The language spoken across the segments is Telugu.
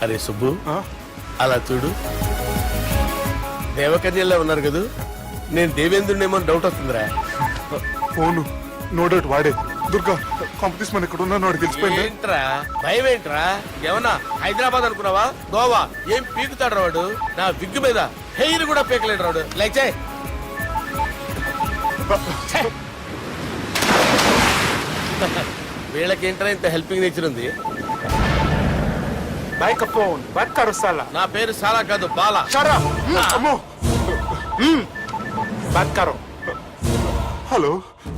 అరే సుబ్బు, అలా చూడు, దేవకన్యల్లో ఉన్నారు కదా, నేను దేవేంద్రునేమో డౌట్ వస్తుందిరా. ఫోను నో డౌట్ వాడే. దుర్గా కాంపిటీషన్ మన ఇక్కడ ఉన్నాను వాడు తెలిసిపోయింది. ఏంట్రా భయం ఏంట్రా? ఏమన్నా హైదరాబాద్ అనుకున్నావా? గోవా ఏం పీకుతాడు రాడు? నా విగ్గు మీద హెయిర్ కూడా పీకలేడు రాడు. లైక్ వీళ్ళకేంట్రా ఇంత హెల్పింగ్ నేచర్ ఉంది? బైక్ ఫోన్ బైక్ కరు సాలా. నా పేరు సాలా కాదు, బాలా. షరా అమ్మో. బైక్ కరు. హలో,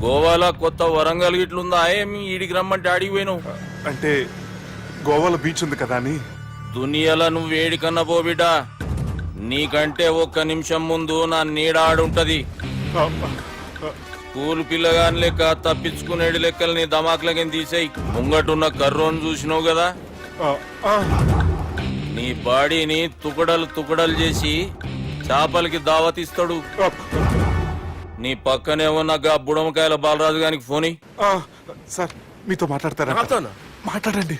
గోవాలో కొత్త వరంగల్ గిట్లుందా? ఏమి ఈడికి రమ్మంటే అడిగి పోయినావు? అంటే గోవాలో బీచ్ ఉంది కదా అని. దునియాలో నువ్వు ఏడికన్నా పో బిడ్డ, నీకంటే ఒక్క నిమిషం ముందు నా నీడ ఆడుంటది. స్కూల్ పిల్లగాని లెక్క తప్పించుకునేడు లెక్కలు నీ దమాకులకి తీసేయి. ముంగటున్న కర్రోని చూసినావు కదా, నీ బాడీని తుకడలు తుకడలు చేసి చేపలకి దావతిస్తాడు. నీ పక్కనే ఉన్న బుడమకాయల బాలరాజు గారికి ఫోని. సార్ మీతో మాట్లాడతారా? మాట్లాడండి.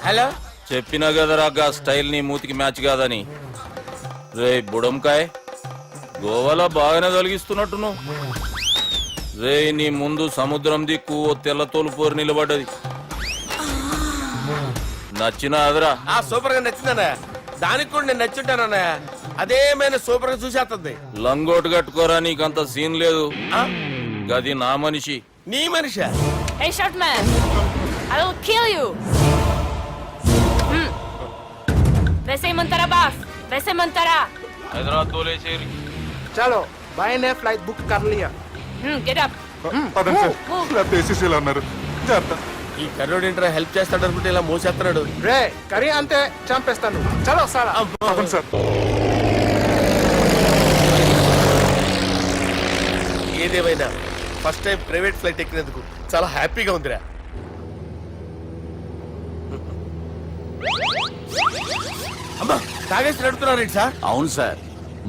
హలో, చెప్పినా కదరా గా స్టైల్ నీ మూతికి మ్యాచ్ కాదని. రే బుడంకాయ్, గోవాలో బాగానే తొలగిస్తున్నట్టును. రే నీ ముందు సముద్రం దిక్కు ఓ తెల్ల తోలు పోరు నిలబడ్డది. నచ్చినా అదరా? సూపర్ గా నచ్చిందన్నా. దానికి కూడా నేను నచ్చుంటానన్నా. అదేమైనా సూపర్ గా చూసేస్తుంది. లంగోటు కట్టుకోరా, నీకంత సీన్ లేదు. గది నా మనిషి. నీ మనిషి? Hey, short man! I will kill you! वैसे मंतरा बास, वैसे मंतरा. హైదరాబాద్ తోలేసేరి. चलो भाई ने फ्लाइट बुक कर लिया. Get up. పదండి సార్, లేకపోతే ఏసీసీలో ఉన్నారు. జాగ్రత్త. ఈ కర్రోడు ఏంట్రా హెల్ప్ చేస్తాడు అనుకుంటే ఇలా మోసేస్తున్నాడు. రే కరీ అంతే చంపేస్తాను. చలో సాలా. పదండి సార్. ఏదేమైనా ఫస్ట్ టైం ప్రైవేట్ ఫ్లైట్ ఎక్కినందుకు చాలా హ్యాపీగా ఉందిరా. అమ్మా, తాగేసి నడుపుతున్నారేంటి సార్? అవును సార్,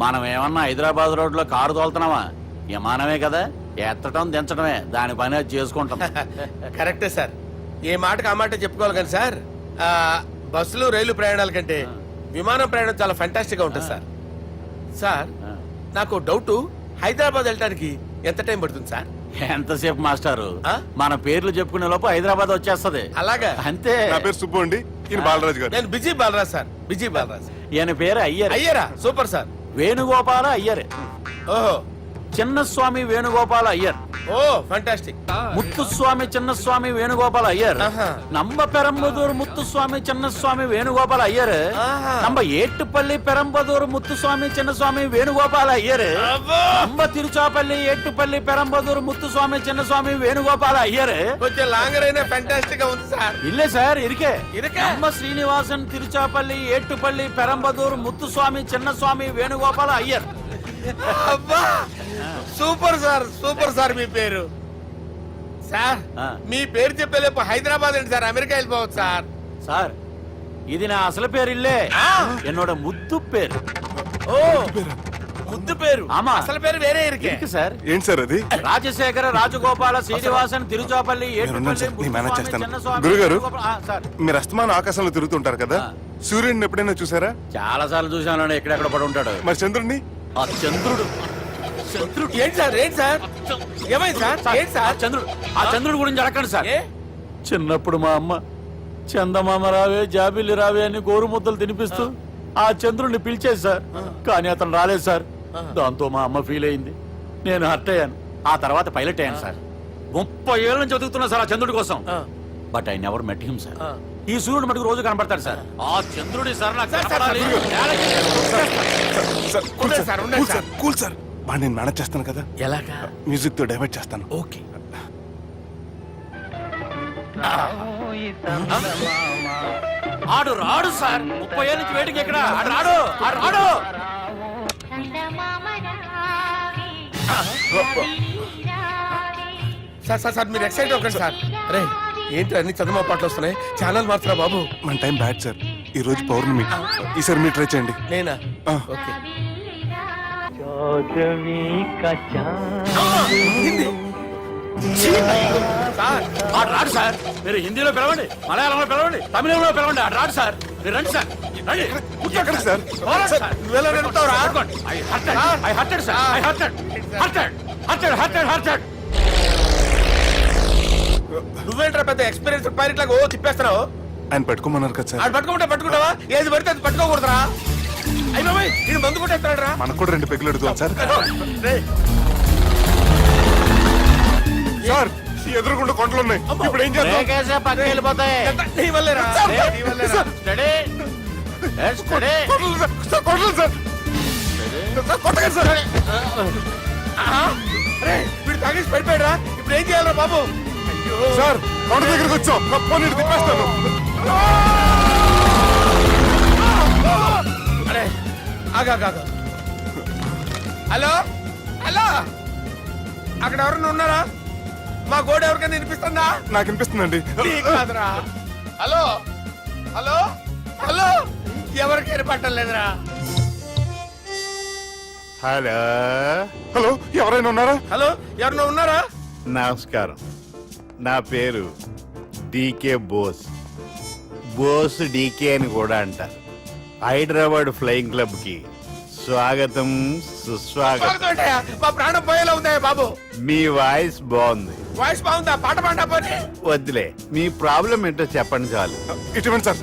మనం ఏమన్నా హైదరాబాద్ రోడ్ లో కారు తోలుతున్నావా? విమానమే కదా, ఎత్తడం దించడమే, దాని పని అది చేసుకుంటాం. కరెక్టే సార్, ఏ మాటకు ఆ మాట చెప్పుకోవాలి కానీ సార్, బస్సులు రైలు ప్రయాణాల కంటే విమానం ప్రయాణం చాలా ఫెంటాస్టిక్ గా ఉంటుంది సార్. సార్ నాకు డౌట్, హైదరాబాద్ వెళ్ళడానికి ఎంత టైం పడుతుంది సార్? ఎంతసేపు మాస్టారు, మన పేర్లు చెప్పుకునే లోపు హైదరాబాద్ వచ్చేస్తది. అలాగా? అంతే. నా పేరు సుబ్బు అండి, ఈయన బాలరాజు గారు. నేను busy Balaraj sir, busy Balaraj. ఈయన పేరు అయ్యర్. అయ్యరా? Super sir. వేణుగోపాల అయ్యర్. ఓహో, చిన్నస్వామి వేణుగోపాల అయ్యర్. Oh fantastic. ముత్తుస్వామి చిన్నస్వామి వేణుగోపాల అయ్యర్. நம்ம பெரம்பதூர் முத்துசுவாமி சின்னசுவாமி வேணுகோபால ஐயர். நம்ம ஏட்டுப்பள்ளி பெரம்பதூர் முத்துசுவாமி சின்னசுவாமி வேணுகோபால ஐயர். நம்ம తిరుచాపల్లి ఏట్టుపల్లి పెరంబదూర్ ముత్తుస్వామి చిన్నస్వామి వేణుగోపాల అయ్యర్. కొంచెం లాంగర్ అయినా ఫంటాస్టిక్ గా ఉంది సార్. ఇల్లే సార్ ఇరికే. ఇరికే. நம்ம శ్రీనివాసన్ తిరుచాపల్లి ఏట్టుపల్లి పెరంబదూర్ ముత్తుస్వామి చిన్నస్వామి వేణుగోపాల అయ్యర్. అబ్బా, సూపర్ సార్, సూపర్ సార్. మీ పేరు సార్, మీ పేరు చెప్పేలేపు హైదరాబాద్ ఏంటి సార్, అమెరికా వెళ్ళిపోవచ్చు సార్. సార్ ఇది నా అసలు పేరు ఇల్లే, என்னோட ముద్దు పేరు. ఓ ముద్దు పేరు? ఆమా. అసలు పేరు వేరే ఇరికే సార్. ఏంటి సార్ అది? రాజశేఖర రాజగోపాల శ్రీనివాసన్ తిరుచాపల్లి గురుగారు, మీరు అస్తమానం ఆకాశంలో తిరుగుతుంటారు కదా, సూర్యుడిని ఎప్పుడైనా చూసారా? చాలా సార్లు చూసాను, ఎక్కడెక్కడ పడి ఉంటాడు. మరి చంద్రుడిని? ఆ చంద్రుడు. ఏంటి సార్, ఏంటి సార్, ఏమైంది సార్? ఏంటి సార్? చంద్రుడు గురించి అడగండి సార్. చిన్నప్పుడు మా అమ్మ చందమామ రావే జాబిల్లి రావే అని గోరు ముద్దలు తినిపిస్తూ ఆ చంద్రుడిని పిలిచేది సార్, కానీ అతను రాలేదు సార్. దాంతో మా అమ్మ ఫీల్ అయింది, నేను హర్ట్ అయ్యాను. ఆ తర్వాత పైలట్ అయ్యాను సార్. 30 ఏళ్ళ నుంచి చదువుతున్నా సార్ ఆ చంద్రుడి కోసం. But I never met him sir. ఈ సూర్యుడు మటుకు రోజు కనపడతాడు సార్. ఆ చంద్రుడి సార్ నాకు కనపడాలి. కూల్ సార్, బాగా నేను మేనేజ్ చేస్తాను కదా. ఎలాగా? మ్యూజిక్ తో డైవర్ట్ చేస్తాను. ఓకే. ఆడు రాడు సార్, 30 ఏళ్ళ నుంచి వేటికి ఎక్కడ రాడు. సార్ సార్ సార్, మీరు ఎక్సైట్ అవ్వకండి సార్. రే ఏంటి అన్ని చదువు పాటలు వస్తున్నాయి, ఛానల్ మార్చరా బాబు. మన టైం బ్యాడ్ సార్, ఈ రోజు పౌర్ణమి. ఈసారి మీరు ట్రై చేయండి. నేనా? ఓకే. సార్ ఆడు రాడు సార్. మీరు హిందీలో పిలవండి, మలయాళంలో పిలవండి, తమిళంలో పిలవండి, ఆడు రాడు సార్. మీరు రండి సార్, రండి. ఎక్కడికి సార్? పోరాడు సార్. నువ్వెలా నడుపుతావురా? పట్టుకోండి. I hurted, sir. I hurted. నువ్వేంట్రా పెద్ద ఎక్స్పీరియన్స్ పైరెట్ లాగా ఓ తిప్పేస్తున్నావు? ఆయన పెట్టుకోమన్నారు కదా సార్. ఆడు పట్టుకుంటావా? ఏది పడితే అది పట్టుకోకూడదురా. అయ్యి బాబాయ్ ఇది మందు కొట్టేస్తాడు రా. మనకు కూడా 2 పెగ్గులు అడుగుతాం సార్. సార్ ఎదురుగుండా కొండలు ఉన్నాయి, ఇప్పుడు ఏం చేద్దాం? బ్రేకేసే పక్కకి వెళ్ళిపోతాయి. నీ వల్లేరా? నీ వల్లేరా? Steady. Let's steady. Kondalu sir, sir, Kondalu sir. Sir, కొట్టకండి సార్. ఆహా. అరే వీడు తాగేసి పడిపోయాడురా. ఇప్పుడు ఏం చేయాలరా బాబు? అయ్యో సార్ కొండ దగ్గరికి వచ్చాం, పోనీ ఇటు తిప్పేస్తాను. అరే ఆగా. హలో హలో, అక్కడ ఎవరన్నా ఉన్నారా? మా గోడ ఎవరికైనా వినిపిస్తుందా? నాకు వినిపిస్తుందండి. నీకు కాదురా. హలో హలో హలో, ఎవరికి ఏర్పడటం లేదురా. హలో, హలో ఎవరైనా ఉన్నారా? హలో ఎవరన్నా ఉన్నారా? నమస్కారం. నా పేరు డీకే బోస్. బోస్ డీకే అని కూడా అంటారు. హైదరాబాద్ ఫ్లయింగ్ క్లబ్ కి స్వాగతం, సుస్వాగతం. స్వాగతం ఏంటయ్యా? మా ప్రాణం పోయేలా ఉందయ్యా బాబు. మీ వాయిస్ బాగుంది. వాయిస్ బాగుందా? పాట పాడా పోనీ. వద్దులే, మీ ప్రాబ్లం ఏంటో చెప్పండి చాలు. ఇటువంటి సార్,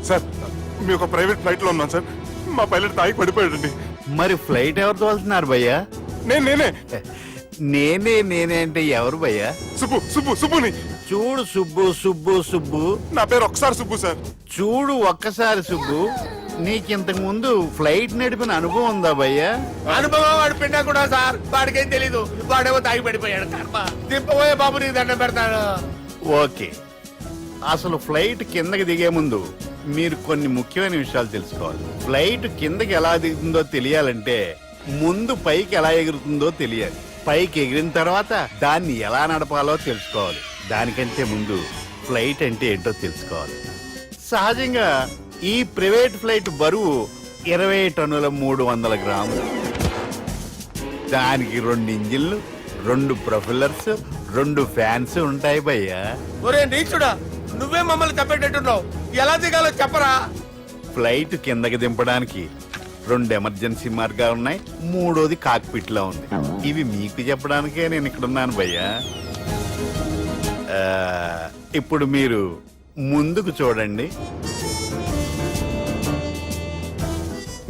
సార్ మీ ఒక ప్రైవేట్ ఫ్లైట్ లో ఉన్నాం సార్. మా పైలట్ తాగి పడిపోయాడండి. మరి ఫ్లైట్ ఎవరితో వెళ్తున్నారు భయ్యా? నేనే నేనే అంటే ఎవరు భయ్యా? సుబ్బుని. చూడు సుబ్బు. నా పేరు ఒకసారి సుబ్బు సార్. చూడు ఒక్కసారి సుబ్బు, నీకింతకు ముందు ఫ్లైట్ నడిపిన అనుభవం ఉందా భయ్యా? అనుభవం వాడు పిండా కూడా సార్. వాడికేం తెలీదు. వాడేమో తాగి పడిపోయాడు. కర్మ. దింపబోయే బాబు నీకు దండం పెడతాడు. ఓకే, అసలు ఫ్లైట్ కిందకి దిగే ముందు మీరు కొన్ని ముఖ్యమైన విషయాలు తెలుసుకోవాలి. ఫ్లైట్ కిందకి ఎలా దిగుతుందో తెలియాలంటే ముందు పైకి ఎలా ఎగురుతుందో తెలియాలి. పైకి ఎగిరిన తర్వాత దాన్ని ఎలా నడపాలో తెలుసుకోవాలి. దానికంటే ముందు ఫ్లైట్ అంటే ఏంటో తెలుసుకోవాలి. సహజంగా ఈ ప్రైవేట్ ఫ్లైట్ బరువు 20 టన్నుల 300 గ్రాములు. దానికి 2 ఇంజిన్లు, 2 ప్రొఫెల్లర్స్, 2 ఫ్యాన్స్ ఉంటాయి భయ్యా. ఒరే నీచుడా, నువ్వే మమ్మల్ని తప్పేటట్టున్నావు. ఎలా దిగాలో చెప్పరా? ఫ్లైట్ కిందకి దింపడానికి 2 ఎమర్జెన్సీ మార్గాలు ఉన్నాయి, 3వది కాక్పిట్ లో ఉంది. ఇవి మీకు చెప్పడానికే నేను ఇక్కడ ఉన్నాను భయ్యా. ఇప్పుడు మీరు ముందుకు చూడండి.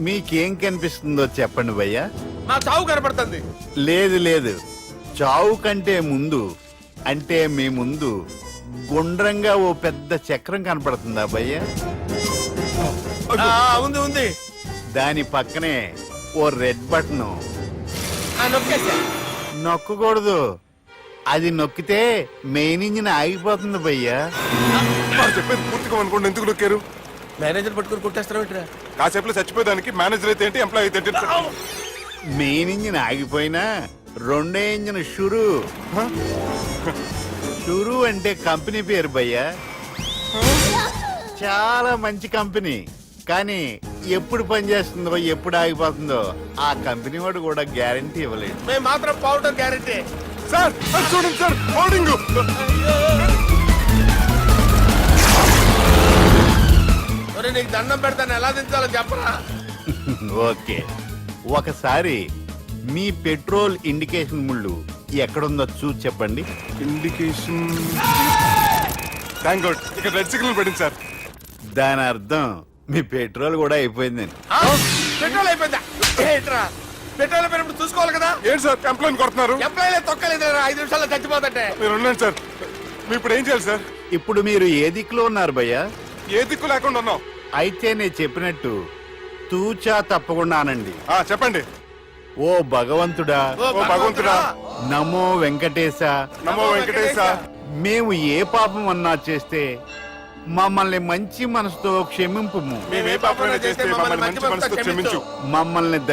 మీకేం కనిపిస్తుందో చెప్పండి భయ్యా. నా చావు కనపడుతుంది. లేదు, చావు కంటే ముందు అంటే మీ ముందు గుండ్రంగా ఓ పెద్ద చక్రం కనపడుతుందా భయ్యా? ఉంది. దాని పక్కనే ఓ రెడ్ బటన్. నొక్కేసా. నొక్కకూడదు, అది నొక్కితే మెయిన్ ఇంజిన్ ఆగిపోతుంది భయ్యా. వాడు చెప్పేది పూర్తిగా అనుకోండి. ఎందుకు నొక్కారు? మేనేజర్ పట్టుకుని కొట్టేస్తారా? కాసేపులో చచ్చిపోయేదానికి మేనేజర్ అయితే ఏంటి, ఎంప్లాయ్ అయితే ఏంటి? మెయిన్ ఇంజిన్ ఆగిపోయినా 2వ ఇంజిన్ షురు అంటే కంపెనీ పేరు భయ్యా. చాలా మంచి కంపెనీ, కానీ ఎప్పుడు పనిచేస్తుందో ఎప్పుడు ఆగిపోతుందో ఆ కంపెనీ వాడు కూడా గ్యారంటీ ఇవ్వలేదు. మేము మాత్రం పౌడర్ గ్యారెంటీ. సార్ అది చూడండి సార్, హోర్డింగ్. ఒరే నీకు దండం పెడతాను, ఎలా దించాలో చెప్పరా? ఓకే, ఒకసారి మీ పెట్రోల్ ఇండికేషన్ ముళ్ళు ఎక్కడుందో చూసి చెప్పండి. ఇండికేషన్. థ్యాంక్ గాడ్, ఇక్కడ రెడ్ సిగ్నల్ పడింది సార్. దాని అర్థం మీ పెట్రోల్ కూడా అయిపోయిందని. పెట్రోల్ అయిపోయిందా? ఏంట్రా పెట్రోల్ అయిపోయినప్పుడు చూసుకోవాలి కదా. ఏంటి సార్ ఎంప్లాయ్ కొడుతున్నారు? ఎంప్లాయీలే తొక్కలేదు. 5 నిమిషాల్లో చచ్చిపోతుంటే. మీరు ఉండండి సార్. మీరు ఇప్పుడు ఏం చేయాలి సార్? ఇప్పుడు మీరు ఏ దిక్కులో ఉన్నారు భయ్యా? ఏ దిక్కు లేకుండా ఉన్నాం. అయితే నేను చెప్పినట్టు తూచా తప్పకుండా అనండి. చెప్పండి. ఓ భగవంతుడా, ఓ భగవంతుడా, నమో వెంకటేశ, నమో వెంకటేశ. మేము ఏ పాపం అన్నా చేస్తే మమ్మల్ని మంచి మనసుతో క్షమింపుము. మేమే పాపమైనా చేస్తే మమ్మల్ని మంచి మనసుతో క్షమించు. మమ్మల్ని